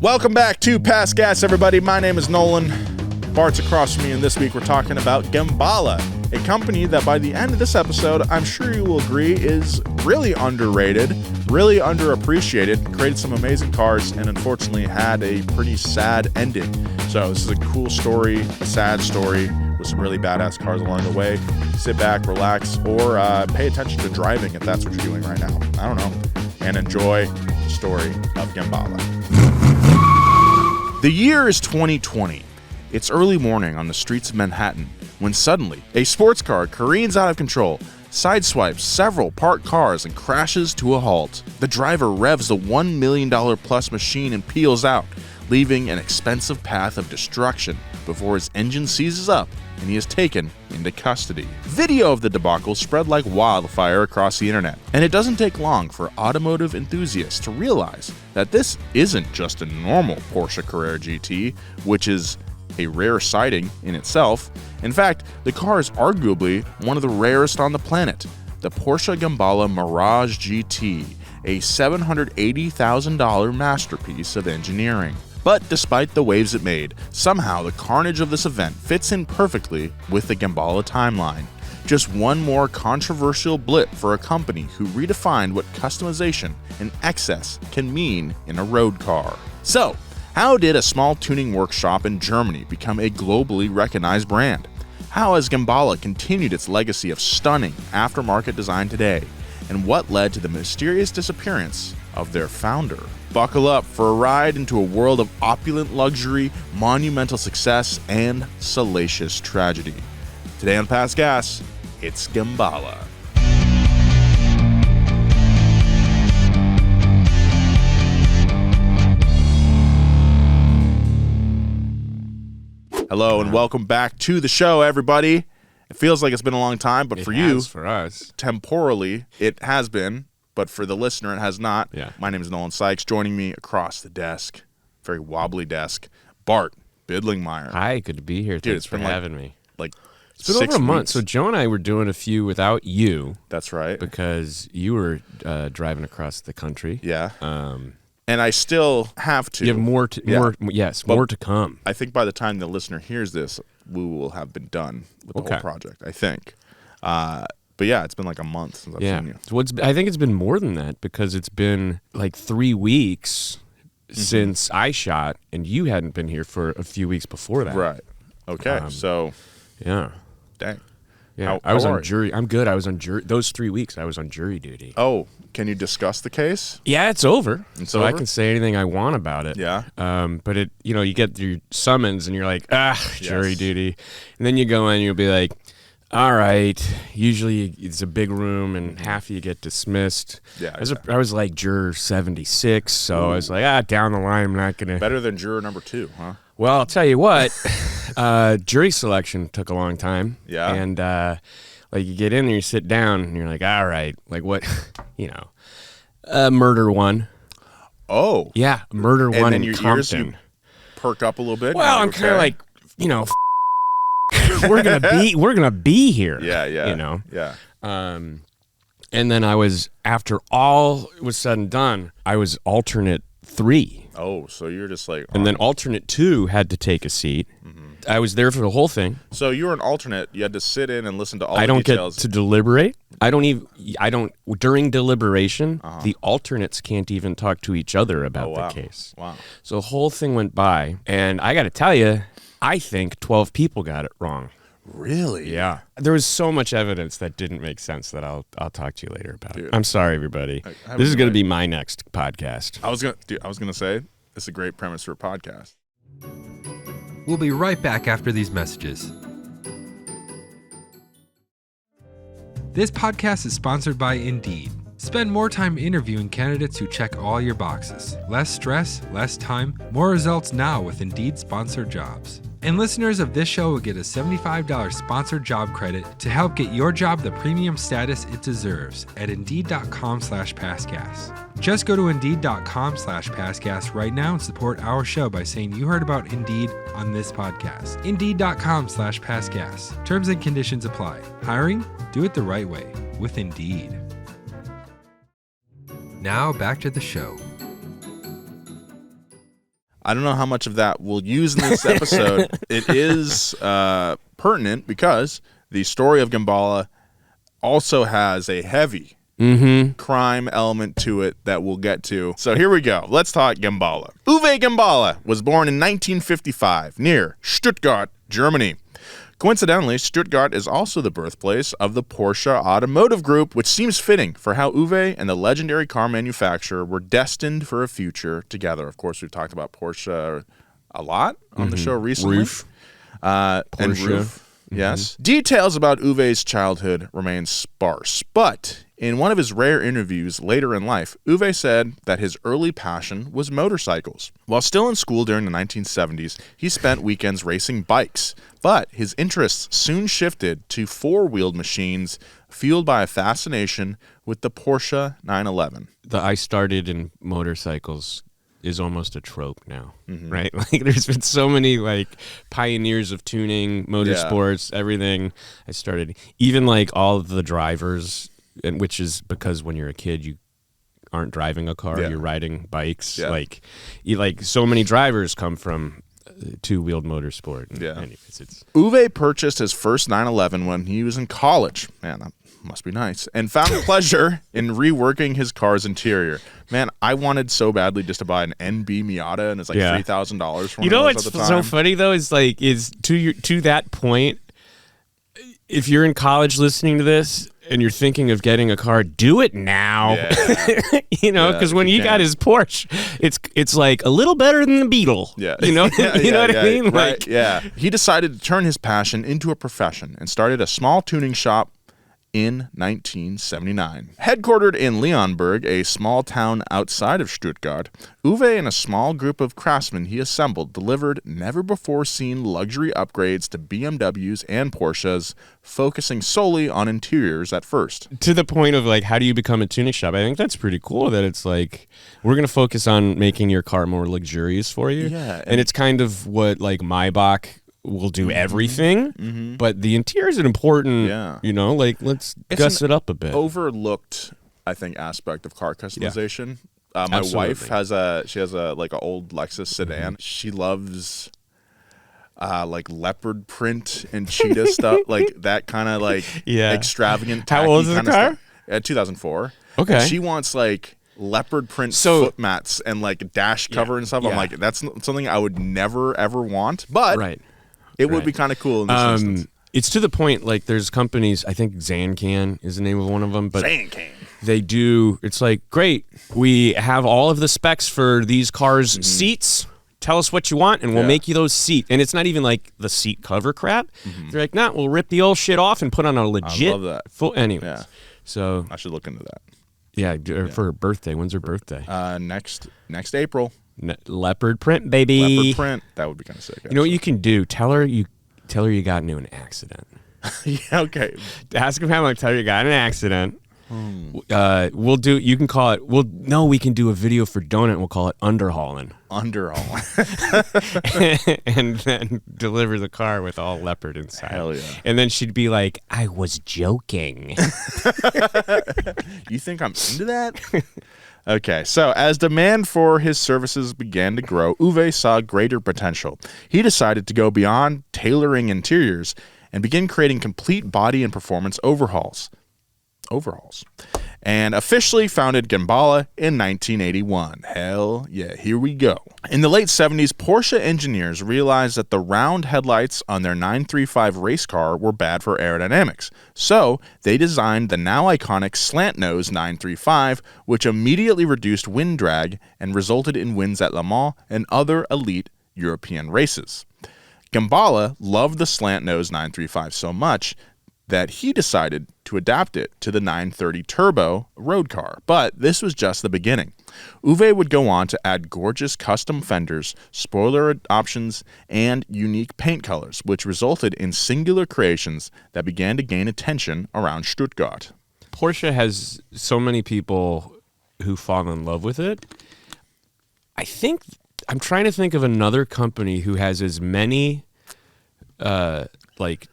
Welcome back to Past Gas, everybody. My name is Nolan. Bart's across from me, and this week we're talking about Gemballa, a company that by the end of this episode, I'm sure you will agree, is really underrated, really underappreciated, created some amazing cars, and unfortunately had a pretty sad ending. So this is a cool story, a sad story, with some really badass cars along the way. Sit back, relax, or pay attention to driving if that's what you're doing right now. I don't know. And enjoy the story of Gemballa. The year is 2020. It's early morning on the streets of Manhattan when suddenly a sports car careens out of control, sideswipes several parked cars, and crashes to a halt. The driver revs the $1 million plus machine and peels out, leaving an expensive path of destruction before his engine seizes up and he is taken into custody. Video of the debacle spread like wildfire across the internet, and it doesn't take long for automotive enthusiasts to realize that this isn't just a normal Porsche Carrera GT, which is a rare sighting in itself. In fact, the car is arguably one of the rarest on the planet, the Porsche Gemballa Mirage GT, a $780,000 masterpiece of engineering. But despite the waves it made, somehow the carnage of this event fits in perfectly with the Gemballa timeline. Just one more controversial blip for a company who redefined what customization and excess can mean in a road car. So, how did a small tuning workshop in Germany become a globally recognized brand? How has Gemballa continued its legacy of stunning aftermarket design today? And what led to the mysterious disappearance of their founder? Buckle up for a ride into a world of opulent luxury, monumental success, and salacious tragedy. Today on Past Gas, it's Gemballa. Hello and welcome back to the show, everybody. It feels like it's been a long time, but for you, for us, temporally, it has been. But for the listener, it has not. Yeah. My name is Nolan Sykes. Joining me across the desk, very wobbly desk, Bart Bidlingmeyer. Hi, good to be here. Dude, Thanks for having me. Like, it's been over a month. So Joe and I were doing a few without you. That's right. Because you were driving across the country. Yeah. And I still have to. You have more to come. I think by the time the listener hears this, we will have been done with the whole project, I think. But yeah, it's been like a month since I've seen you. So I think it's been more than that because it's been like 3 weeks since I shot, and you hadn't been here for a few weeks before that. Right. Okay. So. Yeah. Dang. Yeah. I was on jury. I'm good. I was on jury. Those 3 weeks, I was on jury duty. Oh, can you discuss the case? Yeah, it's over. So I can say anything I want about it. Yeah. But it, you get your summons, and you're like, jury duty, and then you go in, and you'll be like, all right, usually it's a big room and half of you get dismissed. Yeah, I was like juror 76, so I was like, down the line, I'm not going to. Better than juror number 2, huh? Well, I'll tell you what, jury selection took a long time. Yeah. And like you get in there, you sit down, and you're like, all right, like what, murder one. Oh. Yeah, murder one in Compton. Ears, you perk up a little bit. Well, I'm kind of like, we're gonna be here. Yeah. Yeah. And then I was, after all was said and done, I was alternate 3. Oh, so you're just like. And then alternate 2 had to take a seat. Mm-hmm. I was there for the whole thing. So you were an alternate. You had to sit in and listen to all the details. I don't get to deliberate. During deliberation, the alternates can't even talk to each other about the case. Wow. So the whole thing went by, and I got to tell you, I think 12 people got it wrong. Really? Yeah. There was so much evidence that didn't make sense that I'll talk to you later about. Dude, I'm sorry, everybody. This is going to be my next podcast. I was gonna say it's a great premise for a podcast. We'll be right back after these messages. This podcast is sponsored by Indeed. Spend more time interviewing candidates who check all your boxes. Less stress, less time, more results now with Indeed sponsored jobs. And listeners of this show will get a $75 sponsored job credit to help get your job the premium status it deserves at Indeed.com/PassGas. Just go to Indeed.com/PassGas right now and support our show by saying you heard about Indeed on this podcast. Indeed.com/PassGas. Terms and conditions apply. Hiring? Do it the right way with Indeed. Now back to the show. I don't know how much of that we'll use in this episode. It is pertinent because the story of Gemballa also has a heavy crime element to it that we'll get to. So here we go. Let's talk Gemballa. Uwe Gemballa was born in 1955 near Stuttgart, Germany. Coincidentally, Stuttgart is also the birthplace of the Porsche Automotive Group, which seems fitting for how Uwe and the legendary car manufacturer were destined for a future together. Of course, we've talked about Porsche a lot on the show recently. Roof. And Roof. Yes. Details about Uwe's childhood remain sparse, but in one of his rare interviews later in life, Uwe said that his early passion was motorcycles. While still in school during the 1970s, he spent weekends racing bikes, but his interests soon shifted to four-wheeled machines fueled by a fascination with the Porsche 911. The I started in motorcycles is almost a trope now, right? Like there's been so many like pioneers of tuning, motorsports, everything. I started even like all of the drivers, and which is because when you're a kid you aren't driving a car, you're riding bikes. Like so many drivers come from two-wheeled motorsport. Anyways, Uwe purchased his first 911 when he was in college. Man, that must be nice. And found pleasure in reworking his car's interior. Man, I wanted so badly just to buy an NB Miata, and it's like $3,000 for one of those what's at the time. so funny though is to that point, if you're in college listening to this and you're thinking of getting a car, do it now. Because when he got his Porsche, it's like a little better than the Beetle. You know what I mean? Right. He decided to turn his passion into a profession and started a small tuning shop in 1979. Headquartered in Leonberg, a small town outside of Stuttgart, Uwe and a small group of craftsmen he assembled delivered never-before-seen luxury upgrades to BMWs and Porsches, focusing solely on interiors at first. To the point of like, how do you become a tuning shop? I think that's pretty cool that it's like, we're going to focus on making your car more luxurious for you. And it's kind of what like Maybach will do everything, but the interior is an important, let's guss it up a bit. Overlooked, I think, aspect of car customization. My wife has an old Lexus sedan. She loves like leopard print and cheetah stuff, like that kind of like extravagant. How old is the car? 2004. Okay. And she wants like leopard print foot mats and like a dash cover and stuff. I'm like, that's something I would never ever want, but it would be kind of cool in this instance. It's to the point, like, there's companies, I think Zancan is the name of one of them, but Zancan. They do, it's like, great, we have all of the specs for these cars' seats. Tell us what you want, and we'll make you those seats. And it's not even like the seat cover crap. They're like, nah, we'll rip the old shit off and put on a legit. I love that. Full, anyways. So I should look into that. Yeah, for her birthday. When's her birthday? Next April. Leopard print, baby. Leopard print. That would be kind of sick. You know what you can do? Tell her you got into an accident. Okay. Ask him how much. Tell her you got in an accident. We'll do. You can call it. We can do a video for Donut. We'll call it underhauling. And then deliver the car with all leopard inside. Hell yeah. And then she'd be like, "I was joking." You think I'm into that? Okay, so as demand for his services began to grow, Uwe saw greater potential. He decided to go beyond tailoring interiors and begin creating complete body and performance overhauls, and officially founded Gemballa in 1981. Hell yeah, here we go. In the late 70s, Porsche engineers realized that the round headlights on their 935 race car were bad for aerodynamics. So they designed the now iconic slant-nose 935, which immediately reduced wind drag and resulted in wins at Le Mans and other elite European races. Gemballa loved the slant-nose 935 so much that he decided to adapt it to the 930 Turbo road car. But this was just the beginning. Uwe would go on to add gorgeous custom fenders, spoiler options, and unique paint colors, which resulted in singular creations that began to gain attention around Stuttgart. Porsche has so many people who fall in love with it. I'm trying to think of another company who has as many like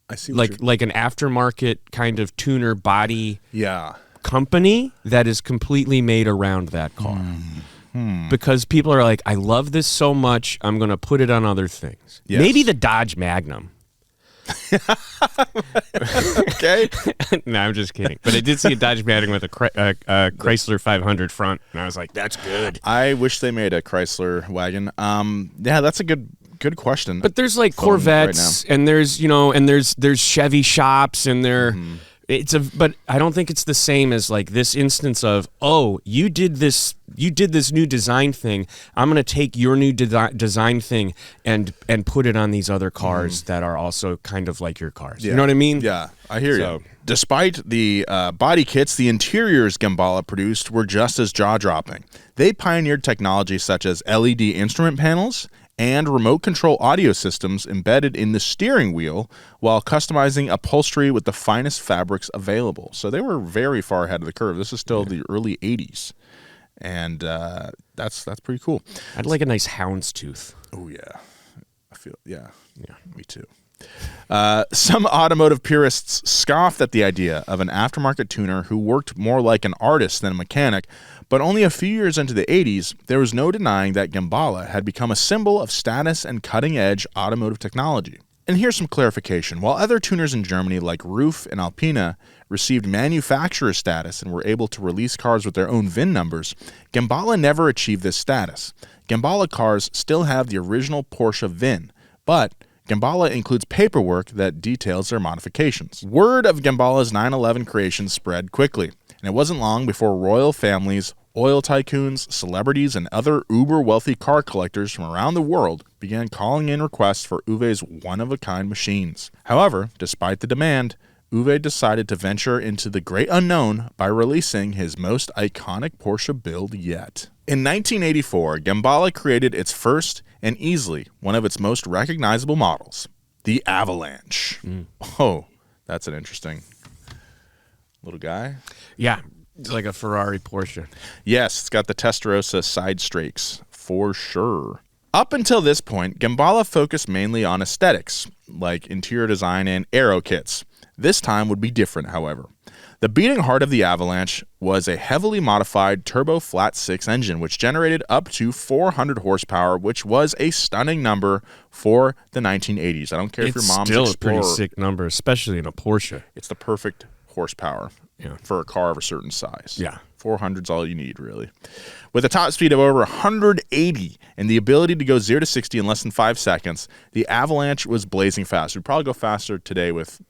an aftermarket kind of tuner body company that is completely made around that car. because people are like, I love this so much, I'm going to put it on other things. Yes. Maybe the Dodge Magnum. Okay. No, I'm just kidding. But I did see a Dodge Magnum with a Chrysler 500 front, and I was like, that's good. I wish they made a Chrysler wagon. Yeah, that's a good question. But there's like Corvettes, and there's there's Chevy shops, and but I don't think it's the same as like this instance of, oh, you did this new design thing. I'm gonna take your new design thing and put it on these other cars that are also kind of like your cars. Yeah. You know what I mean? Yeah, I hear you. Despite the body kits, the interiors Gemballa produced were just as jaw-dropping. They pioneered technology such as LED instrument panels and remote control audio systems embedded in the steering wheel while customizing upholstery with the finest fabrics available. So they were very far ahead of the curve. This is still the early 80s. And that's pretty cool. I'd like a nice houndstooth. Oh, yeah. Yeah, me too. Some automotive purists scoffed at the idea of an aftermarket tuner who worked more like an artist than a mechanic, but only a few years into the 80s, there was no denying that Gemballa had become a symbol of status and cutting-edge automotive technology. And here's some clarification. While other tuners in Germany like Roof and Alpina received manufacturer status and were able to release cars with their own VIN numbers, Gemballa never achieved this status. Gemballa cars still have the original Porsche VIN, but Gemballa includes paperwork that details their modifications. Word of Gemballa's 911 creation spread quickly, and it wasn't long before royal families, oil tycoons, celebrities, and other uber-wealthy car collectors from around the world began calling in requests for Uwe's one-of-a-kind machines. However, despite the demand, Uwe decided to venture into the great unknown by releasing his most iconic Porsche build yet. In 1984, Gemballa created its first and easily one of its most recognizable models, the Avalanche. Oh, that's an interesting little guy. Yeah, it's like a Ferrari Porsche. Yes, it's got the Testarossa side strakes, for sure. Up until this point, Gemballa focused mainly on aesthetics, like interior design and aero kits. This time would be different, however. The beating heart of the Avalanche was a heavily modified turbo flat 6 engine, which generated up to 400 horsepower, which was a stunning number for the 1980s. I don't care if your mom's still Explorer. A pretty sick number, especially in a Porsche. It's the perfect horsepower for a car of a certain size. Yeah. 400's all you need, really. With a top speed of over 180 and the ability to go 0 to 60 in less than 5 seconds, the Avalanche was blazing fast. We'd probably go faster today with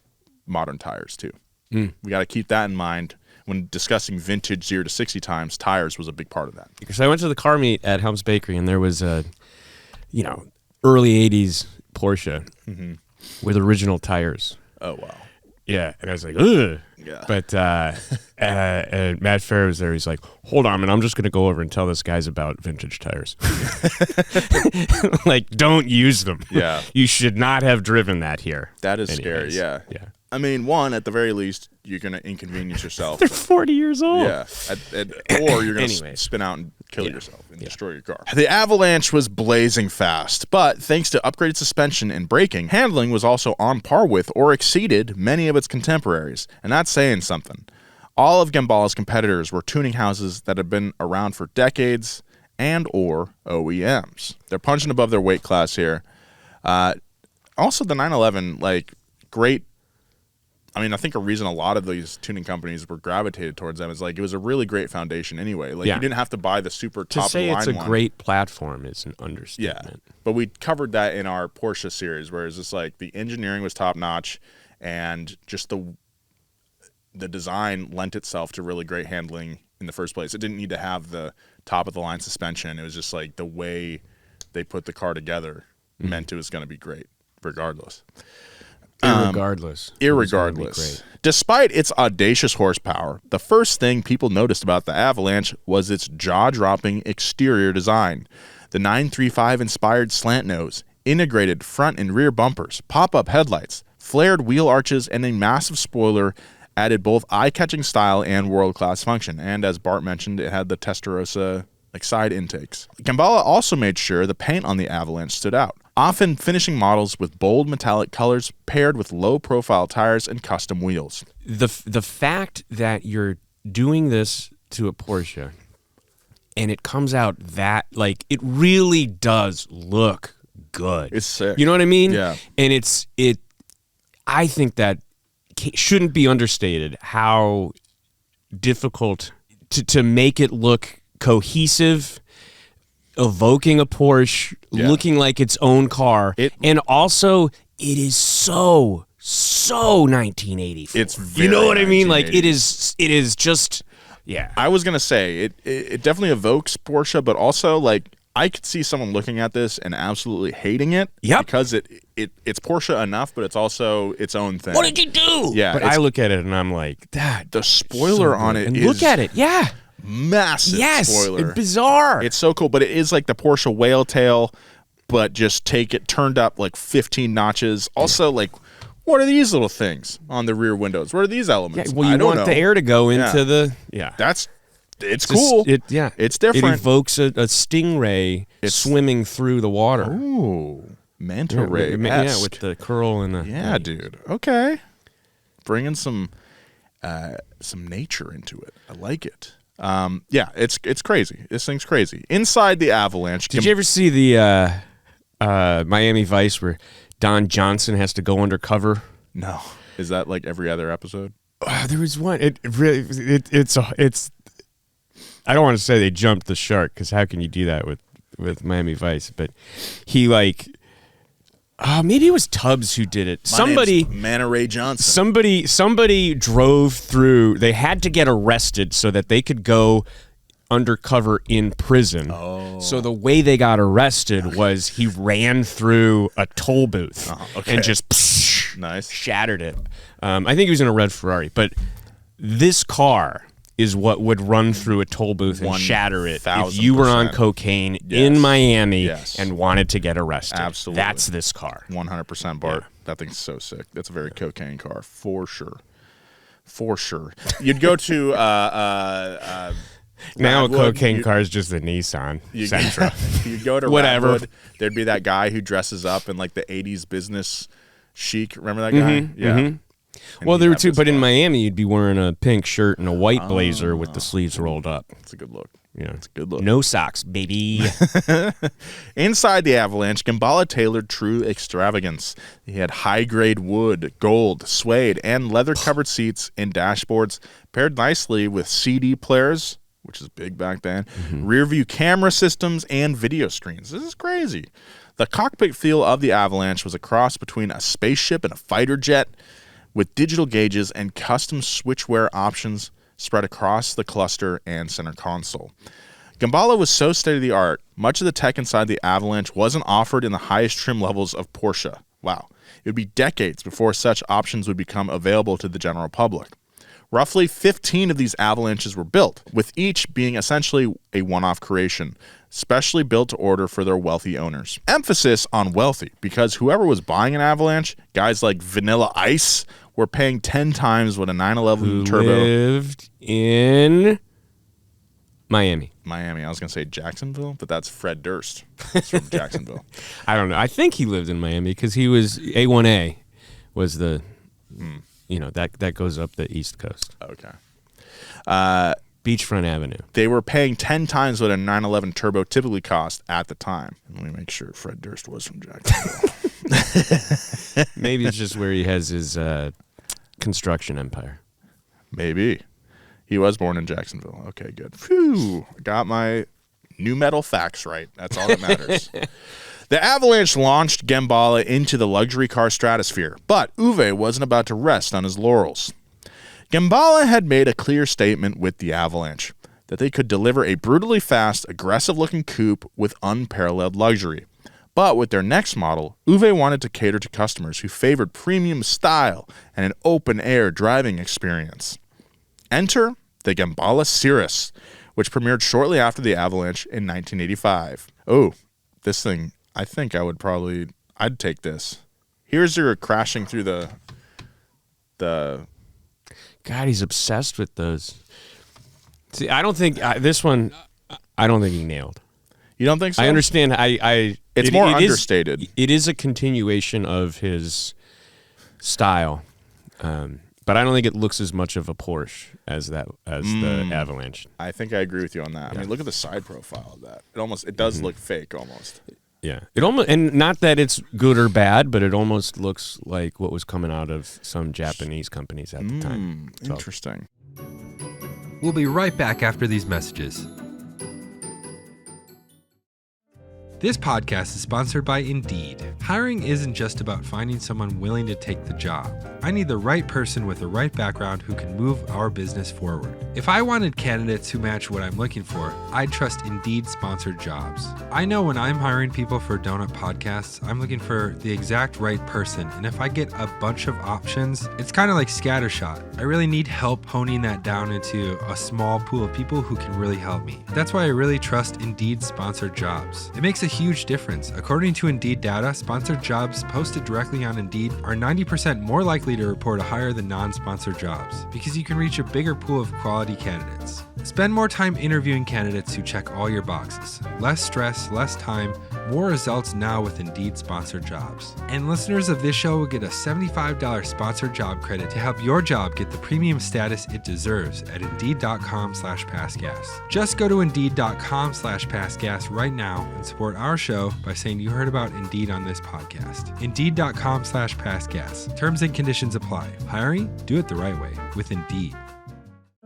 modern tires, too. We got to keep that in mind when discussing vintage 0 to 60 times. Tires was a big part of that. Because I went to the car meet at Helms Bakery, and there was a, early 80s Porsche with original tires. Oh, wow. Yeah, and I was like, ugh. Yeah. But Matt Farrer was there. He's like, hold on, man, I'm just going to go over and tell this guys about vintage tires. Like, don't use them. Yeah. You should not have driven that here. That is scary, yeah. Yeah. I mean, one, at the very least, you're going to inconvenience yourself. They're 40 years old. Yeah. Or you're going to spin out and kill yourself and destroy your car. The Avalanche was blazing fast, but thanks to upgraded suspension and braking, handling was also on par with or exceeded many of its contemporaries. And that's saying something. All of Gemballa's competitors were tuning houses that had been around for decades and or OEMs. They're punching above their weight class here. Also, the 911, great. I mean, I think a reason a lot of these tuning companies were gravitated towards them is it was a really great foundation anyway. You didn't have to buy the super top of the line one. To say it's a great platform is an understatement. Yeah, but we covered that in our Porsche series, where it's just the engineering was top notch, and just the design lent itself to really great handling in the first place. It didn't need to have the top of the line suspension. It was just the way they put the car together meant it was going to be great, regardless. Irregardless. Despite its audacious horsepower, the first thing people noticed about the Avalanche was its jaw-dropping exterior design. The 935-inspired slant nose, integrated front and rear bumpers, pop-up headlights, flared wheel arches, and a massive spoiler added both eye-catching style and world-class function. And as Bart mentioned, it had the Testarossa side intakes. Gemballa also made sure the paint on the Avalanche stood out, often finishing models with bold metallic colors paired with low-profile tires and custom wheels. The fact that you're doing this to a Porsche and it comes out that, like, it really does look good. It's sick. You know what I mean? Yeah. And I think that shouldn't be understated how difficult to make it look cohesive, evoking a Porsche, looking like its own car, and also it is so 1984. It's very, you know what I mean? Like it is just I was gonna say it definitely evokes Porsche, but also like I could see someone looking at this and absolutely hating it. Yep. Because it's Porsche enough, but it's also its own thing. What did you do? Yeah, but I look at it and I'm like, that the spoiler on it and is look at it, massive spoiler. Bizarre. It's so cool, but it is like the Porsche whale tail, but just turned up like 15 notches. Also, like, what are these little things on the rear windows? What are these elements? Yeah, well, you want the air to go into the It's cool. It's different. It evokes a stingray swimming through the water. Ooh, manta ray. Yeah, with the curl and the. Yeah, dude. Okay, bringing some nature into it. I like it. It's crazy. This thing's crazy. Inside the Avalanche. Did you ever see the Miami Vice where Don Johnson has to go undercover? No. Is that like every other episode? There was one. It's. I don't want to say they jumped the shark because how can you do that with Miami Vice? But he maybe it was Tubbs who did it. Somebody, Manta Ray Johnson. Somebody drove through. They had to get arrested so that they could go undercover in prison. Oh. So the way they got arrested was he ran through a toll booth and just shattered it. I think he was in a red Ferrari, but this car is what would run through a toll booth and shatter it if you were on cocaine in Miami and wanted to get arrested. Absolutely. That's this car. 100%, Bart. Yeah. That thing's so sick. That's a very cocaine car, for sure. For sure. You'd go to... now a cocaine car is just a Nissan Sentra. You'd go to whatever. Radwood, there'd be that guy who dresses up in like the 80s business chic. Remember that guy? Mm-hmm, yeah. Mm-hmm. Well, there were two, but in Miami, you'd be wearing a pink shirt and a white blazer with the sleeves rolled up. It's a good look. Yeah, it's a good look. No socks, baby. Inside the Avalanche, Gemballa tailored true extravagance. He had high-grade wood, gold, suede, and leather-covered seats and dashboards paired nicely with CD players, which is big back then, rear-view camera systems, and video screens. This is crazy. The cockpit feel of the Avalanche was a cross between a spaceship and a fighter jet, with digital gauges and custom switchware options spread across the cluster and center console. Gemballa was so state-of-the-art, much of the tech inside the Avalanche wasn't offered in the highest trim levels of Porsche. Wow. It would be decades before such options would become available to the general public. Roughly 15 of these Avalanches were built, with each being essentially a one-off creation, specially built to order for their wealthy owners. Emphasis on wealthy, because whoever was buying an Avalanche, guys like Vanilla Ice, were paying 10 times what a 911 turbo... lived in Miami. I was going to say Jacksonville, but that's Fred Durst. He's from Jacksonville. I don't know. I think he lived in Miami because he was... A1A was the... You know, that goes up the East Coast. Okay. Beachfront Avenue. They were paying 10 times what a 911 turbo typically cost at the time. Let me make sure Fred Durst was from Jacksonville. Maybe it's just where he has his construction empire. Maybe. He was born in Jacksonville. Okay, good. Phew. Got my new metal facts right. That's all that matters. The Avalanche launched Gemballa into the luxury car stratosphere, but Uwe wasn't about to rest on his laurels. Gemballa had made a clear statement with the Avalanche that they could deliver a brutally fast, aggressive-looking coupe with unparalleled luxury. But with their next model, Uwe wanted to cater to customers who favored premium style and an open-air driving experience. Enter the Gemballa Cyrrus, which premiered shortly after the Avalanche in 1985. Oh, this thing... I think I'd take this. Here's your crashing through the. God, he's obsessed with those. See, I don't think this one. I don't think he nailed. You don't think so? I understand. It's more understated. It is a continuation of his style, but but I don't think it looks as much of a Porsche as the Avalanche. I think I agree with you on that. I mean, look at the side profile of that. It does look fake almost. Yeah, it almost, and not that it's good or bad, but it almost looks like what was coming out of some Japanese companies at the time. So. Interesting. We'll be right back after these messages. This podcast is sponsored by Indeed. Hiring isn't just about finding someone willing to take the job. I need the right person with the right background who can move our business forward. If I wanted candidates who match what I'm looking for, I'd trust Indeed-sponsored jobs. I know when I'm hiring people for Donut Podcasts, I'm looking for the exact right person, and if I get a bunch of options, it's kind of like scattershot. I really need help honing that down into a small pool of people who can really help me. That's why I really trust Indeed-sponsored jobs. It makes a huge difference. According to Indeed data, sponsored jobs posted directly on Indeed are 90% more likely to report a hire than non-sponsored jobs, because you can reach a bigger pool of quality candidates. Spend more time interviewing candidates who check all your boxes. Less stress, less time, more results now with Indeed sponsored jobs. And listeners of this show will get a $75 sponsored job credit to help your job get the premium status it deserves at Indeed.com/PassGas. Just go to Indeed.com/PassGas right now and support our show by saying you heard about Indeed on this podcast. Indeed.com/PassGas. Terms and conditions apply. Hiring? Do it the right way with Indeed.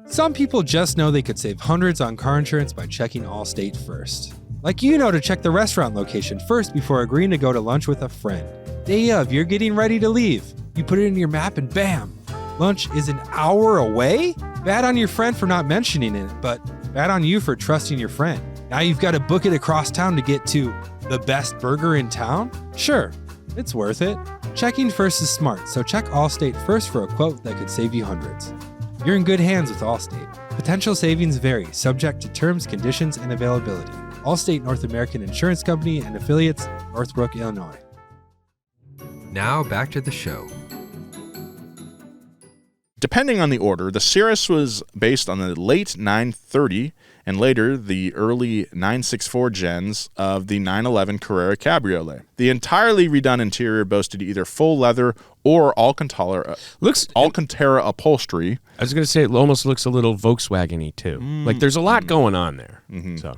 Some people just know they could save hundreds on car insurance by checking Allstate first. Like you know to check the restaurant location first before agreeing to go to lunch with a friend. Day of, you're getting ready to leave. You put it in your map and bam! Lunch is an hour away? Bad on your friend for not mentioning it, but bad on you for trusting your friend. Now you've got to book it across town to get to the best burger in town? Sure, it's worth it. Checking first is smart, so check Allstate first for a quote that could save you hundreds. You're in good hands with Allstate. Potential savings vary, subject to terms, conditions, and availability. Allstate North American Insurance Company and affiliates, Northbrook, Illinois. Now back to the show. Depending on the order, the Cyrrus was based on the late 930 and later the early 964 gens of the 911 Carrera Cabriolet. The entirely redone interior boasted either full leather or Alcantara upholstery. I was going to say it almost looks a little Volkswagen-y too. Like there's a lot going on there. So,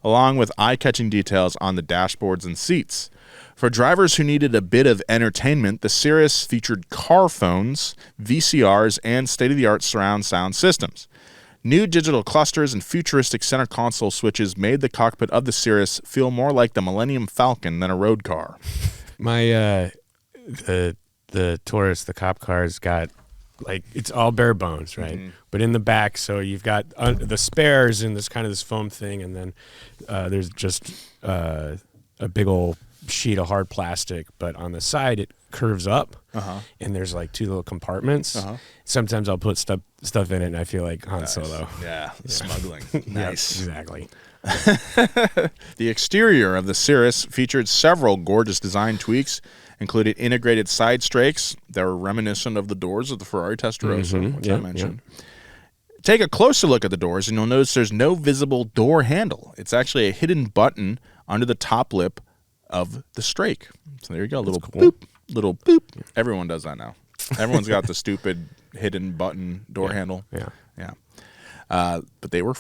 along with eye-catching details on the dashboards and seats. For drivers who needed a bit of entertainment, the Cyrrus featured car phones, VCRs, and state-of-the-art surround sound systems. New digital clusters and futuristic center console switches made the cockpit of the Cyrrus feel more like the Millennium Falcon than a road car. My the Taurus, the cop car's got like it's all bare bones, right? But in the back, so you've got the spares and this kind of this foam thing, and then there's just a big old sheet of hard plastic, but on the side it curves up, and there's like two little compartments. Sometimes I'll put stuff in it, and I feel like Han Solo. Yeah, smuggling. Nice. Yep, exactly. The exterior of the Cyrrus featured several gorgeous design tweaks, including integrated side strakes that were reminiscent of the doors of the Ferrari Testarossa, which I mentioned. Take a closer look at the doors, and you'll notice there's no visible door handle. It's actually a hidden button under the top lip of the strake. So there you go, little boop, little boop. Everyone does that now. Everyone's got the stupid hidden button door handle. But they were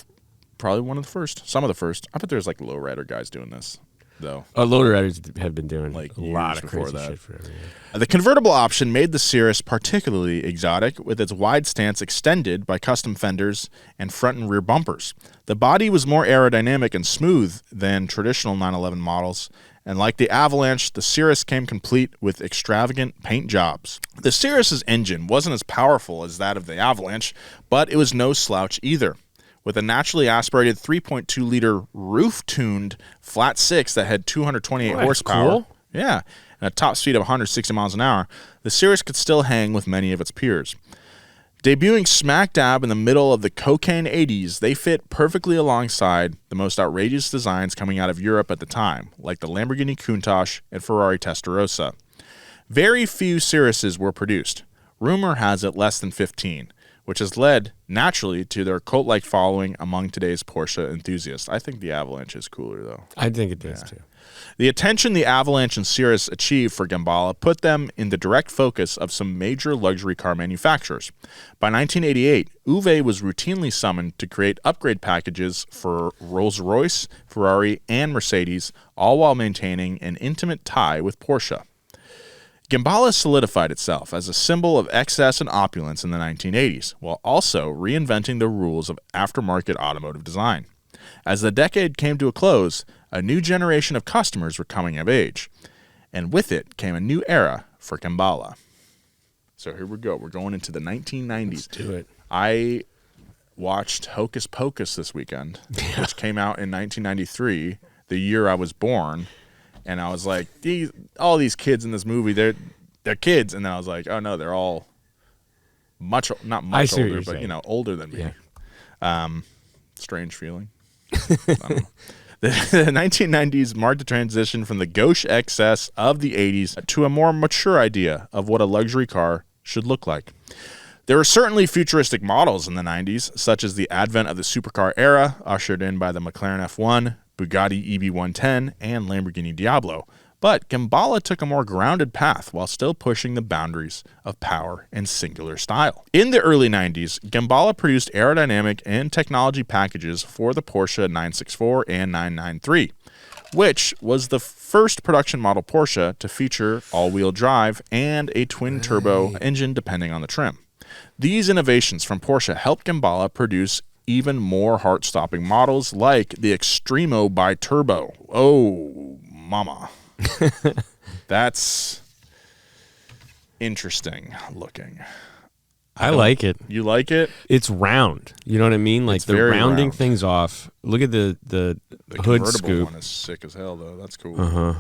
probably one of the first, some of the first. I bet there's like lowrider guys doing this, though. Lowriders have been doing like a lot of before crazy that. shit forever. The convertible option made the Cyrrus particularly exotic, with its wide stance extended by custom fenders and front and rear bumpers. The body was more aerodynamic and smooth than traditional 911 models, and like the Avalanche, the Cyrrus came complete with extravagant paint jobs. The Cyrrus's engine wasn't as powerful as that of the Avalanche, but it was no slouch either. With a naturally aspirated 3.2-liter roof-tuned flat six that had 228 horsepower. Cool. Yeah, and a top speed of 160 miles an hour, the Cyrrus could still hang with many of its peers. Debuting smack dab in the middle of the cocaine 80s, they fit perfectly alongside the most outrageous designs coming out of Europe at the time, like the Lamborghini Countach and Ferrari Testarossa. Very few Cyrruses were produced. Rumor has it less than 15, which has led, naturally, to their cult-like following among today's Porsche enthusiasts. I think the Avalanche is cooler, though. I think it does, too. The attention the Avalanche and Cyrrus achieved for Gemballa put them in the direct focus of some major luxury car manufacturers. By 1988, Uwe was routinely summoned to create upgrade packages for Rolls-Royce, Ferrari, and Mercedes, all while maintaining an intimate tie with Porsche. Gemballa solidified itself as a symbol of excess and opulence in the 1980s, while also reinventing the rules of aftermarket automotive design. As the decade came to a close, a new generation of customers were coming of age, and with it came a new era for Gemballa. So here we go. We're going into the 1990s. Let's do it. I watched Hocus Pocus this weekend, which came out in 1993, the year I was born, and I was like, all these kids in this movie, they're kids, and then I was like, oh no, they're all not much older, but older than me. Yeah. Strange feeling. I don't know. The 1990s marked the transition from the gauche excess of the 80s to a more mature idea of what a luxury car should look like. There were certainly futuristic models in the 90s, such as the advent of the supercar era, ushered in by the McLaren F1, Bugatti EB110, and Lamborghini Diablo. But Gemballa took a more grounded path while still pushing the boundaries of power and singular style. In the early 90s, Gemballa produced aerodynamic and technology packages for the Porsche 964 and 993, which was the first production model Porsche to feature all-wheel drive and a twin-turbo engine depending on the trim. These innovations from Porsche helped Gemballa produce even more heart-stopping models like the Extremo Bi-Turbo. Oh, mama. That's interesting looking. I like it. You like it? It's round. You know what I mean? Like they're rounding round. things off. Look at the hood scoop. One is sick as hell, though. That's cool.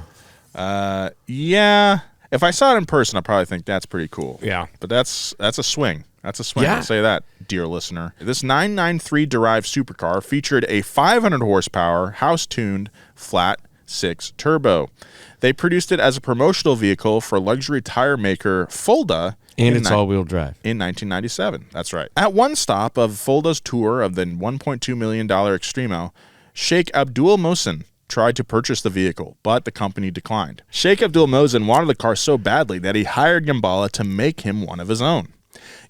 Yeah. If I saw it in person, I'd probably think that's pretty cool. Yeah. But that's a swing. That's a swing. Yeah. I'll say that, dear listener. This 993 derived supercar featured a 500 horsepower, house-tuned, flat 6 turbo. They produced it as a promotional vehicle for luxury tire maker Fulda. And it's all-wheel drive. In 1997. That's right. At one stop of Fulda's tour of the $1.2 million Extremo, Sheikh Abdul Mohsen tried to purchase the vehicle, but the company declined. Sheikh Abdul Mohsen wanted the car so badly that he hired Gemballa to make him one of his own.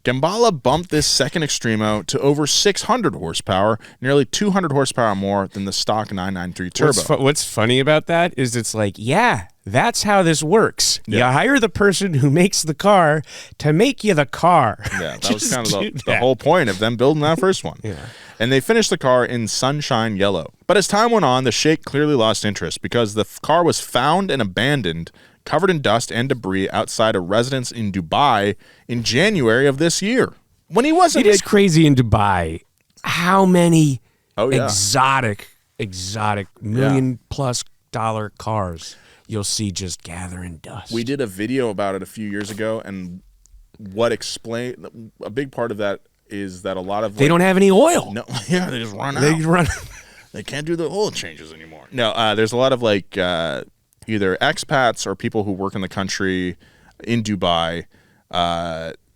Gemballa bumped this second Extremo to over 600 horsepower, nearly 200 horsepower more than the stock 993 turbo. What's funny about that is it's like, yeah, that's how this works. Yeah. You hire the person who makes the car to make you the car. Yeah, that was kind of the whole point of them building that first one. Yeah. And they finished the car in sunshine yellow. But as time went on, the Sheikh clearly lost interest because the car was found and abandoned, covered in dust and debris outside a residence in Dubai in January of this year. When he wasn't... It is crazy in Dubai how many yeah. exotic million-plus dollar cars you'll see just gathering dust. We did a video about it a few years ago, and a big part of that is that a lot of... They don't have any oil. No, yeah, they just run out. They run. They can't do the oil changes anymore. No, there's a lot of either expats or people who work in the country in Dubai.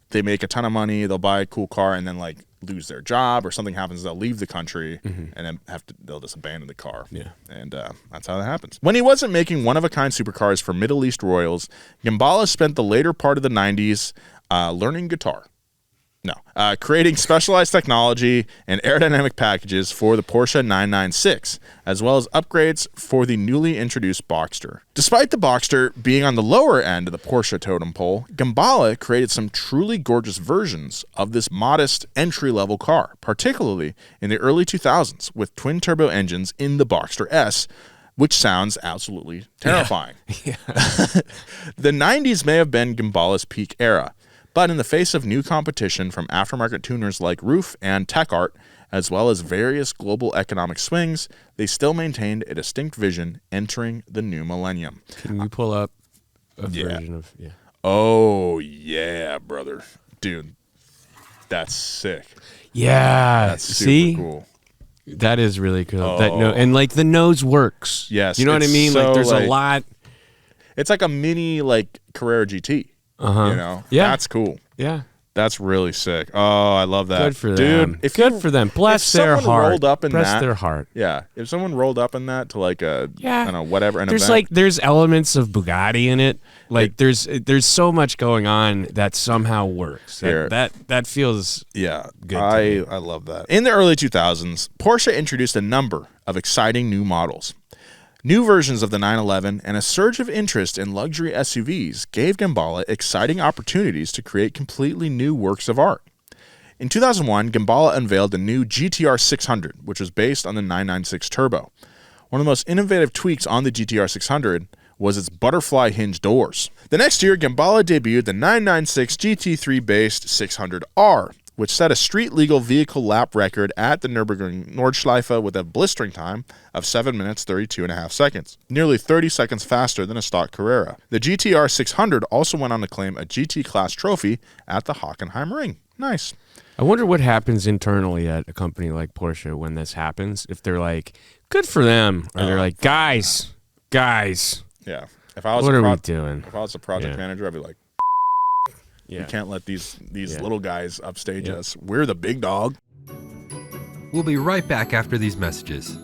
They make a ton of money, they'll buy a cool car, and then lose their job or something happens, they'll leave the country and then they'll just abandon the car. Yeah. And that's how that happens. When he wasn't making one-of-a-kind supercars for Middle East royals, Gemballa spent the later part of the 90s learning guitar. No. Creating specialized technology and aerodynamic packages for the Porsche 996, as well as upgrades for the newly introduced Boxster. Despite the Boxster being on the lower end of the Porsche totem pole, Gemballa created some truly gorgeous versions of this modest entry-level car, particularly in the early 2000s with twin-turbo engines in the Boxster S, which sounds absolutely terrifying. Yeah. The 90s may have been Gemballa's peak era, but in the face of new competition from aftermarket tuners like Roof and Tech Art, as well as various global economic swings, they still maintained a distinct vision entering the new millennium. Can you pull up a version of... Yeah. Oh, yeah, brother. Dude, that's sick. Yeah. That's super cool. That is really cool. Oh. And the nose works. Yes. You know what I mean? So, There's a lot. It's like a mini Carrera GT. Uh-huh. You know? Yeah. That's cool. Yeah. That's really sick. Oh, I love that. Good for them. Dude, Good for them. Bless their heart. Rolled up in Bless their heart. Yeah. If someone rolled up in that to like I don't know, whatever, an event. There's elements of Bugatti in it. Like there's so much going on that somehow works. That feels good. I love that. In the early 2000s, Porsche introduced a number of exciting new models. New versions of the 911 and a surge of interest in luxury SUVs gave Gemballa exciting opportunities to create completely new works of art. In 2001, Gemballa unveiled the new GTR 600, which was based on the 996 Turbo. One of the most innovative tweaks on the GTR 600 was its butterfly hinge doors. The next year, Gemballa debuted the 996 GT3-based 600R, which set a street-legal vehicle lap record at the Nürburgring Nordschleife with a blistering time of 7 minutes 32.5 seconds, nearly 30 seconds faster than a stock Carrera. The GTR 600 also went on to claim a GT-class trophy at the Hockenheimring. Nice. I wonder what happens internally at a company like Porsche when this happens. If they're like, good for them, or they're like, guys. Yeah. What are we doing? If I was a project manager, I'd be like, you can't let these little guys upstage us. We're the big dog. We'll be right back after these messages.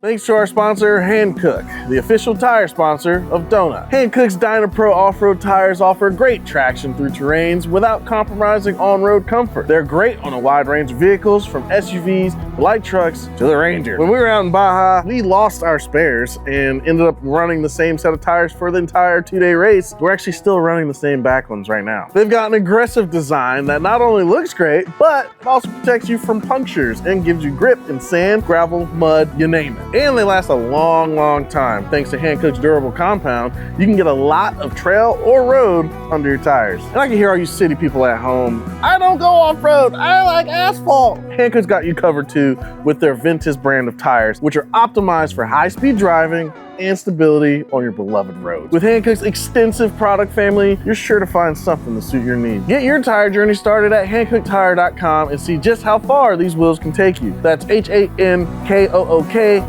Thanks to our sponsor, Hankook, the official tire sponsor of Donut. Hankook's Dynapro off-road tires offer great traction through terrains without compromising on-road comfort. They're great on a wide range of vehicles, from SUVs to light trucks to the Ranger. When we were out in Baja, we lost our spares and ended up running the same set of tires for the entire 2-day race. We're actually still running the same back ones right now. They've got an aggressive design that not only looks great, but it also protects you from punctures and gives you grip in sand, gravel, mud, you name it. And they last a long time. Thanks to Hankook's durable compound, you can get a lot of trail or road under your tires. And I can hear all you city people at home, I don't go off-road, I like asphalt. Hankook's got you covered too with their Ventus brand of tires, which are optimized for high-speed driving and stability on your beloved roads. With Hankook's extensive product family, you're sure to find something to suit your needs. Get your tire journey started at hankooktire.com and see just how far these wheels can take you. That's HANKOOK,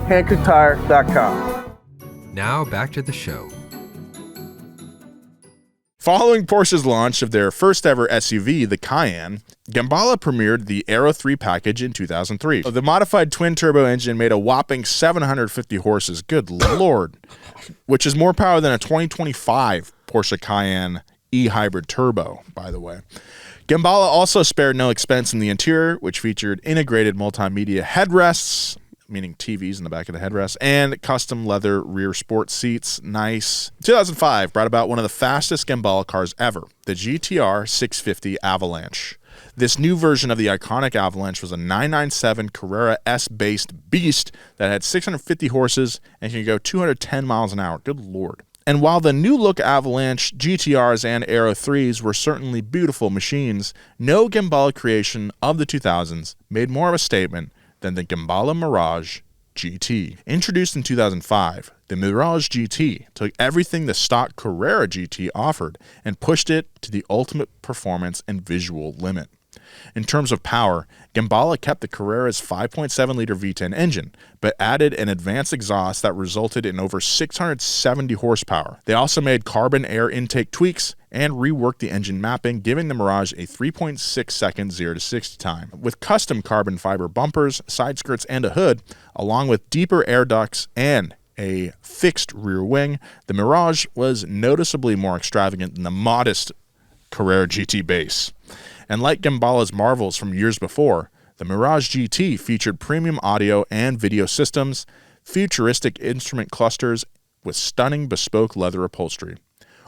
hankooktire.com. Now back to the show. Following Porsche's launch of their first ever SUV, the Cayenne, Gemballa premiered the Aero 3 package in 2003. The modified twin-turbo engine made a whopping 750 horses, good lord, which is more power than a 2025 Porsche Cayenne e-hybrid turbo, by the way. Gemballa also spared no expense in the interior, which featured integrated multimedia headrests, meaning TVs in the back of the headrest, and custom leather rear sports seats. Nice. 2005 brought about one of the fastest Gemballa cars ever, the GTR 650 Avalanche. This new version of the iconic Avalanche was a 997 Carrera S-based beast that had 650 horses and can go 210 miles an hour. Good lord. And while the new look Avalanche, GTRs, and Aero 3s were certainly beautiful machines, no Gemballa creation of the 2000s made more of a statement than the Gemballa Mirage GT. Introduced in 2005, the Mirage GT took everything the stock Carrera GT offered and pushed it to the ultimate performance and visual limit. In terms of power, Gemballa kept the Carrera's 5.7-liter V10 engine, but added an advanced exhaust that resulted in over 670 horsepower. They also made carbon air intake tweaks and reworked the engine mapping, giving the Mirage a 3.6-second 0-60 time. With custom carbon fiber bumpers, side skirts, and a hood, along with deeper air ducts and a fixed rear wing, the Mirage was noticeably more extravagant than the modest Carrera GT base. And like Gemballa's marvels from years before, the Mirage GT featured premium audio and video systems, futuristic instrument clusters with stunning bespoke leather upholstery.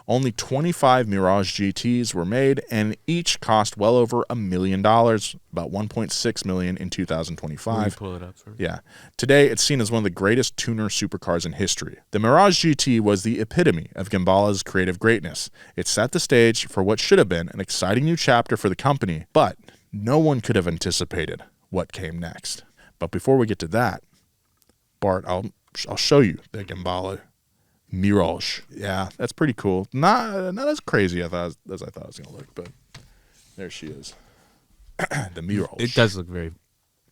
Only 25 Mirage GTs were made, and each cost well over $1 million, about $1.6 million in 2025. Can you pull it up for me? Yeah. Today, it's seen as one of the greatest tuner supercars in history. The Mirage GT was the epitome of Gemballa's creative greatness. It set the stage for what should have been an exciting new chapter for the company, but no one could have anticipated what came next. But before we get to that, Bart, I'll show you the Gemballa Mirage. Yeah, that's pretty cool. Not as crazy as I thought it was going to look, but there she is. The Mirage. It does look very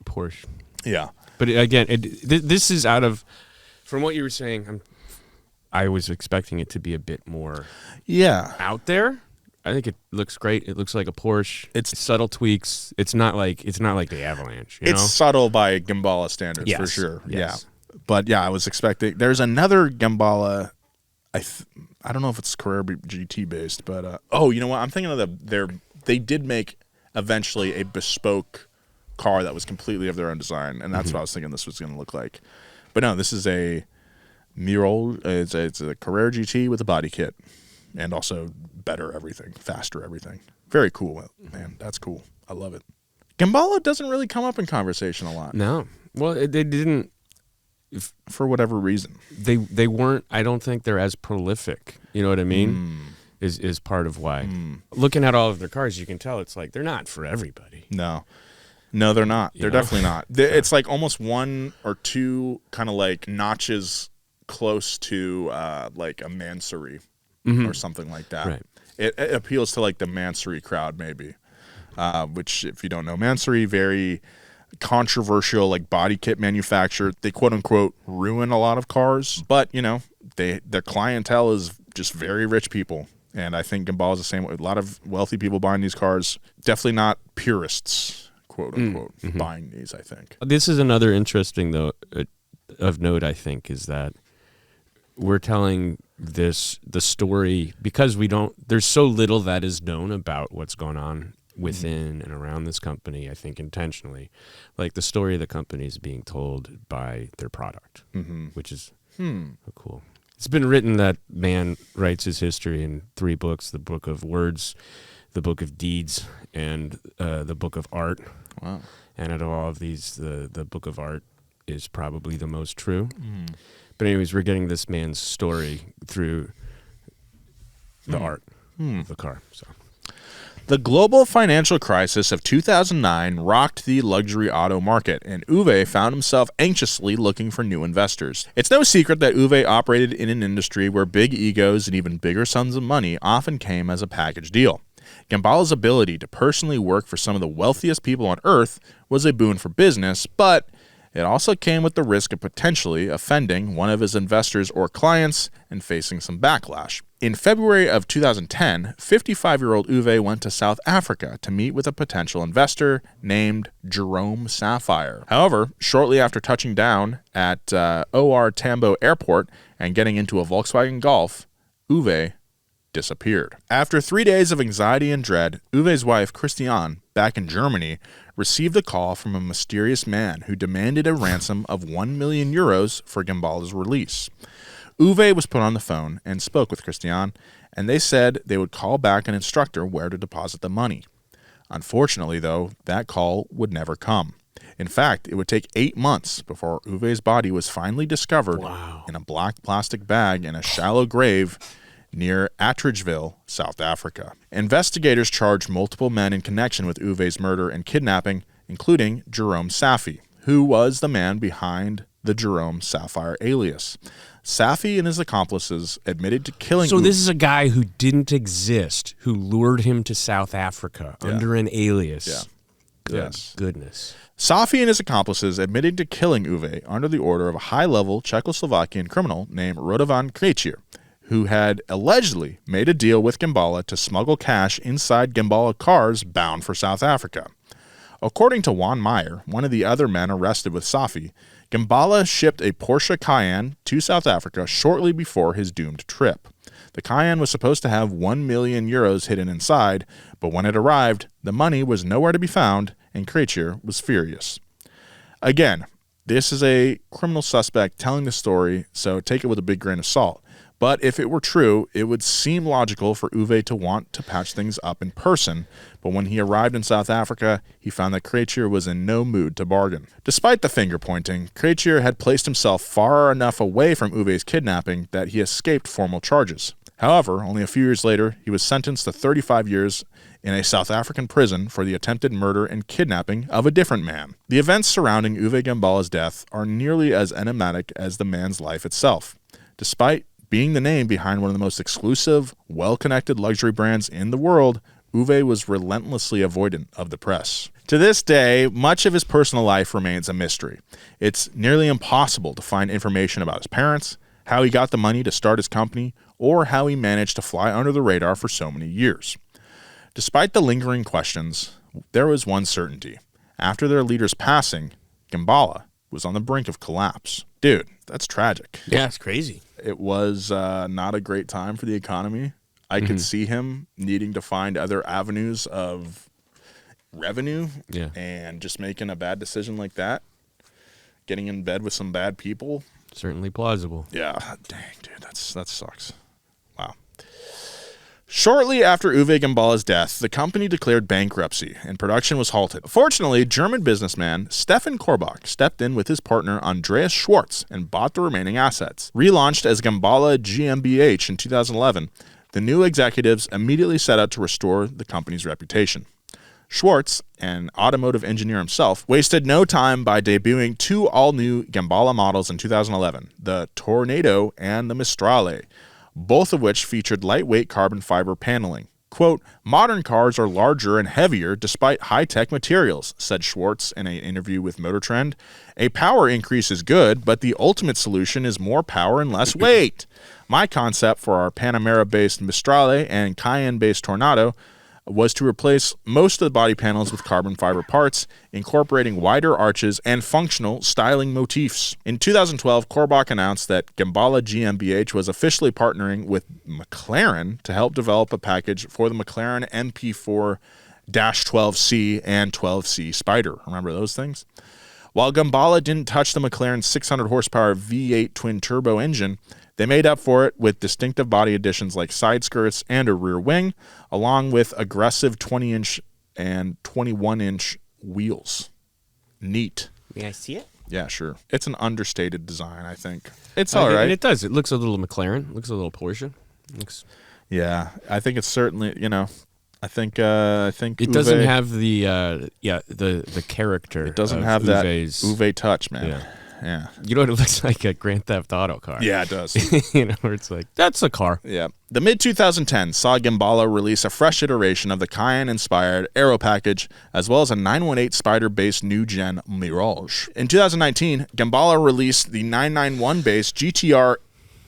Porsche. Yeah. But again, this is out of, from what you were saying, I was expecting it to be a bit more out there. I think it looks great. It looks like a Porsche. It's subtle tweaks. It's not like the Avalanche. You it's know? subtle by Gemballa standards, Yes, for sure. yes. Yeah, but yeah, I was expecting. There's another Gemballa. I don't know if it's Carrera GT based, but you know what? I'm thinking of they did make eventually a bespoke car that was completely of their own design, and that's what I was thinking this was going to look like. But no, this is a Mirage. It's a Carrera GT with a body kit, and also better everything, faster everything. Very cool, man. That's cool. I love it. Gemballa doesn't really come up in conversation a lot. No, well, they didn't. For whatever reason, they weren't. I don't think they're as prolific. You know what I mean? Is part of why. Looking at all of their cars, you can tell it's like they're not for everybody. No, they're not. They're definitely not. It's like almost one or two kind of like notches close to like a Mansory or something like that. Right. It appeals to like the Mansory crowd, maybe. Which, if you don't know, Mansory, very controversial like body kit manufacturer. They quote unquote ruin a lot of cars, but you know their clientele is just very rich people, and I think Gemballa is the same way. A lot of wealthy people buying these cars, definitely not purists, quote unquote, buying these. I think this is another interesting though of note. I think is that we're telling the story because there's so little that is known about what's going on within and around this company. I think intentionally, like the story of the company is being told by their product, which is cool. It's been written that man writes his history in 3 books: the book of words, the book of deeds, and the book of art. Wow. And out of all of these, the book of art is probably the most true. But anyways, we're getting this man's story through the art of the car. So. The global financial crisis of 2009 rocked the luxury auto market, and Uwe found himself anxiously looking for new investors. It's no secret that Uwe operated in an industry where big egos and even bigger sums of money often came as a package deal. Gemballa's ability to personally work for some of the wealthiest people on Earth was a boon for business, but it also came with the risk of potentially offending one of his investors or clients and facing some backlash. In February of 2010, 55-year-old Uwe went to South Africa to meet with a potential investor named Jerome Sapphire. However, shortly after touching down at OR Tambo Airport and getting into a Volkswagen Golf, Uwe disappeared. After 3 days of anxiety and dread, Uwe's wife, Christiane, back in Germany, received a call from a mysterious man who demanded a ransom of 1 million euros for Gemballa's release. Uwe was put on the phone and spoke with Christiane, and they said they would call back and instruct her where to deposit the money. Unfortunately, though, that call would never come. In fact, it would take 8 months before Uwe's body was finally discovered in a black plastic bag in a shallow grave near Attridgeville, South Africa. Investigators charged multiple men in connection with Uwe's murder and kidnapping, including Jerome Sapphire, who was the man behind the Jerome Sapphire alias. Sapphire and his accomplices admitted to killing So this is a guy who didn't exist, who lured him to South Africa under an alias. Yeah. Goodness. Sapphire and his accomplices admitted to killing Uwe under the order of a high-level Czechoslovakian criminal named Radovan Krejcir, who had allegedly made a deal with Gemballa to smuggle cash inside Gemballa cars bound for South Africa. According to Juan Meyer, one of the other men arrested with Sapphire, Gemballa shipped a Porsche Cayenne to South Africa shortly before his doomed trip. The Cayenne was supposed to have 1 million euros hidden inside, but when it arrived, the money was nowhere to be found, and Krejcir was furious. Again, this is a criminal suspect telling the story, so take it with a big grain of salt. But if it were true, it would seem logical for Uwe to want to patch things up in person, but when he arrived in South Africa, he found that Krejcir was in no mood to bargain. Despite the finger-pointing, Krejcir had placed himself far enough away from Uwe's kidnapping that he escaped formal charges. However, only a few years later, he was sentenced to 35 years in a South African prison for the attempted murder and kidnapping of a different man. The events surrounding Uwe Gemballa's death are nearly as enigmatic as the man's life itself. Despite being the name behind one of the most exclusive, well-connected luxury brands in the world, Uwe was relentlessly avoidant of the press. To this day, much of his personal life remains a mystery. It's nearly impossible to find information about his parents, how he got the money to start his company, or how he managed to fly under the radar for so many years. Despite the lingering questions, there was one certainty. After their leader's passing, Gemballa was on the brink of collapse. Dude, that's tragic. Yeah, it's crazy. It was not a great time for the economy. I could see him needing to find other avenues of revenue and just making a bad decision like that. Getting in bed with some bad people. Certainly plausible. Yeah. Dang, dude, that sucks. Wow. Shortly after Uwe Gemballa's death, the company declared bankruptcy and production was halted. Fortunately, German businessman Stefan Korbach stepped in with his partner Andreas Schwartz and bought the remaining assets. Relaunched as Gemballa GmbH in 2011, the new executives immediately set out to restore the company's reputation. Schwartz, an automotive engineer himself, wasted no time by debuting two all-new Gemballa models in 2011, the Tornado and the Mistrale, both of which featured lightweight carbon fiber paneling. Quote, modern cars are larger and heavier despite high-tech materials, said Schwartz in an interview with MotorTrend. A power increase is good, but the ultimate solution is more power and less weight. My concept for our Panamera-based Mistrale and Cayenne-based Tornado was to replace most of the body panels with carbon fiber parts, incorporating wider arches and functional styling motifs. In 2012, Korbach announced that Gemballa GmbH was officially partnering with McLaren to help develop a package for the McLaren MP4-12C and 12C Spider. Remember those things? While Gemballa didn't touch the McLaren 600 horsepower V8 twin-turbo engine, they made up for it with distinctive body additions like side skirts and a rear wing, along with aggressive 20-inch and 21-inch wheels. Neat. May I see it? Yeah, sure. It's an understated design, I think. It's all right. And it does. It looks a little McLaren. Looks a little Porsche. Yeah, I think it's certainly, I think it Uwe, doesn't have the character. It doesn't of have Uwe's, that Uwe touch, man. Yeah. Yeah. You know what? It looks like a Grand Theft Auto car. Yeah, it does. Where it's like, that's a car. Yeah. The mid-2010s saw Gemballa release a fresh iteration of the Cayenne-inspired Aero package, as well as a 918 Spider-based new-gen Mirage. In 2019, Gemballa released the 991-based GTR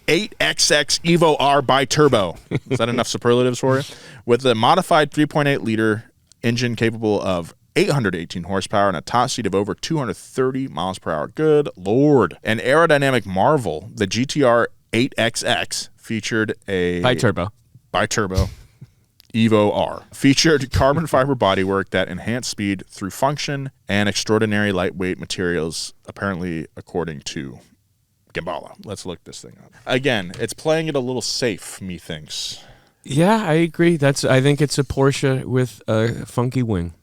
8XX Evo R bi-turbo. Is that enough superlatives for you? With a modified 3.8-liter engine capable of 818 horsepower and a top speed of over 230 miles per hour. Good Lord. An aerodynamic marvel, the GTR 8XX featured a Bi-turbo Evo R. Featured carbon fiber bodywork that enhanced speed through function and extraordinary lightweight materials, apparently according to Gemballa. Let's look this thing up. Again, it's playing it a little safe, methinks. Yeah, I agree. I think it's a Porsche with a funky wing.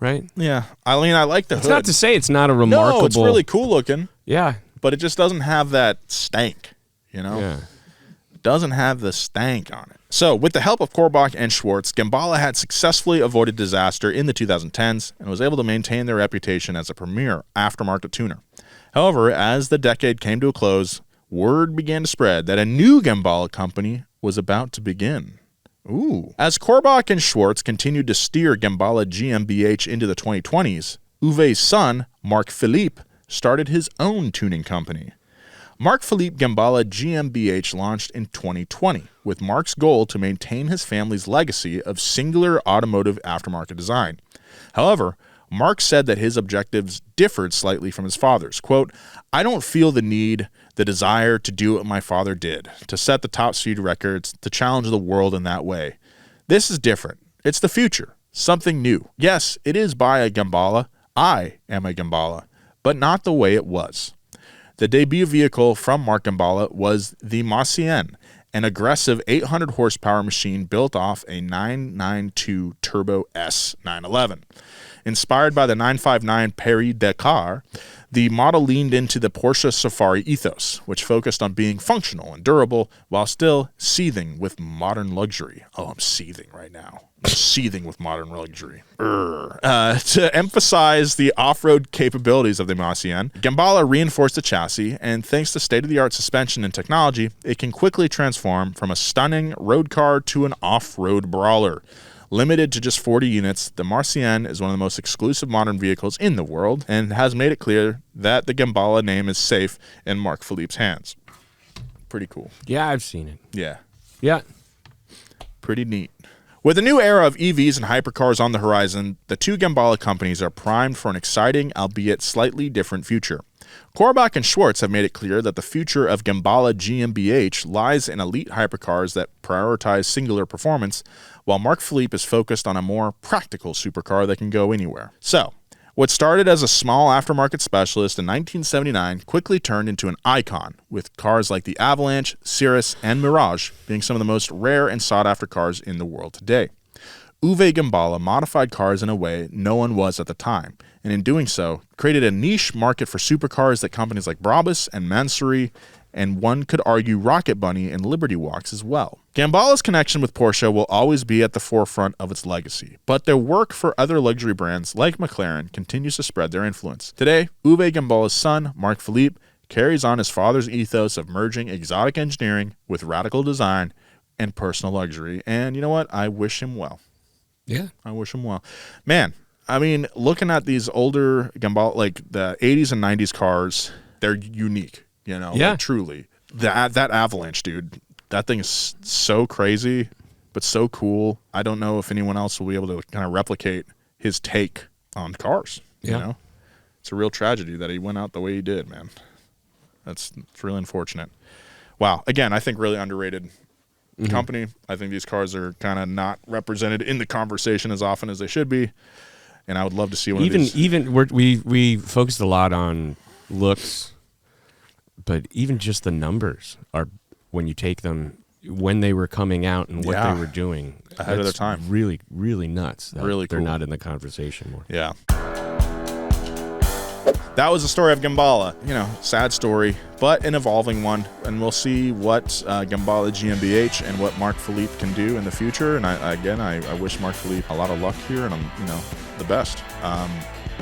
Right? Yeah. I mean, I like the hood. It's not to say it's not a remarkable... No, it's really cool looking. Yeah. But it just doesn't have that stank, Yeah. It doesn't have the stank on it. So, with the help of Korbach and Schwartz, Gemballa had successfully avoided disaster in the 2010s and was able to maintain their reputation as a premier aftermarket tuner. However, as the decade came to a close, word began to spread that a new Gemballa company was about to begin. Ooh. As Korbach and Schwartz continued to steer Gemballa GmbH into the 2020s, Uwe's son, Mark Philippe, started his own tuning company. Mark Philippe Gemballa GmbH launched in 2020, with Mark's goal to maintain his family's legacy of singular automotive aftermarket design. However, Mark said that his objectives differed slightly from his father's. Quote, I don't feel the desire to do what my father did, to set the top speed records, to challenge the world in that way. This is different. It's the future, something new. Yes, it is by a Gemballa. I am a Gemballa, but not the way it was. The debut vehicle from Mark Gemballa was the Marcienne, an aggressive 800 horsepower machine built off a 992 Turbo S 911. Inspired by the 959 Paris-Dakar, the model leaned into the Porsche Safari ethos, which focused on being functional and durable while still seething with modern luxury. Oh, I'm seething right now. I'm seething with modern luxury. To emphasize the off-road capabilities of the Marcienne, Gemballa reinforced the chassis, and thanks to state-of-the-art suspension and technology, it can quickly transform from a stunning road car to an off-road brawler. Limited to just 40 units, the Marcienne is one of the most exclusive modern vehicles in the world and has made it clear that the Gemballa name is safe in Mark Philippe's hands. Pretty cool. Yeah, I've seen it. Yeah. Yeah. Pretty neat. With a new era of EVs and hypercars on the horizon, the two Gemballa companies are primed for an exciting, albeit slightly different future. Korbach and Schwartz have made it clear that the future of Gemballa GmbH lies in elite hypercars that prioritize singular performance, while Mark Philippe is focused on a more practical supercar that can go anywhere. So, what started as a small aftermarket specialist in 1979 quickly turned into an icon, with cars like the Avalanche, Cyrrus, and Mirage being some of the most rare and sought-after cars in the world today. Uwe Gemballa modified cars in a way no one was at the time, and in doing so, created a niche market for supercars that companies like Brabus and Mansory, and one could argue Rocket Bunny and Liberty Walks as well. Gemballa's connection with Porsche will always be at the forefront of its legacy, but their work for other luxury brands like McLaren continues to spread their influence. Today, Uwe Gemballa's son, Mark Philippe, carries on his father's ethos of merging exotic engineering with radical design and personal luxury, and you know what? I wish him well. Yeah. I wish him well. Man, I mean, looking at these older Gemballa, like the 80s and 90s cars, they're unique. You know, yeah. Like, truly. That Avalanche, dude, that thing is so crazy, but so cool. I don't know if anyone else will be able to kind of replicate his take on cars. You know? It's a real tragedy that he went out the way he did, man. It's really unfortunate. Wow. Again, I think really underrated company. I think these cars are kind of not represented in the conversation as often as they should be. And I would love to see one of these. We focused a lot on looks. But even just the numbers are, when you take them, when they were coming out and what they were doing. Ahead of their time. Really, really nuts. Really cool. They're not in the conversation more. Yeah. That was the story of Gemballa. You know, sad story, but an evolving one. And we'll see what Gemballa GmbH and what Mark Philippe can do in the future. And I wish Mark Philippe a lot of luck here and, the best.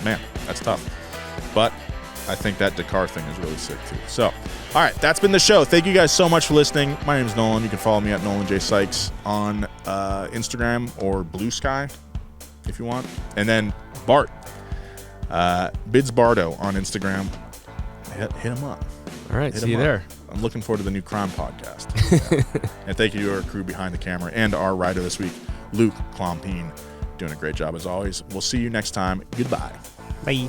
Man, that's tough. But I think that Dakar thing is really sick too. So, all right, that's been the show. Thank you guys so much for listening. My name is Nolan. You can follow me at Nolan J. Sykes on Instagram or Blue Sky if you want. And then Bart, Bids Bardo on Instagram. Hit him up. All right, see you there. I'm looking forward to the new crime podcast. And thank you to our crew behind the camera and our writer this week, Luke Klompine, doing a great job as always. We'll see you next time. Goodbye. Bye.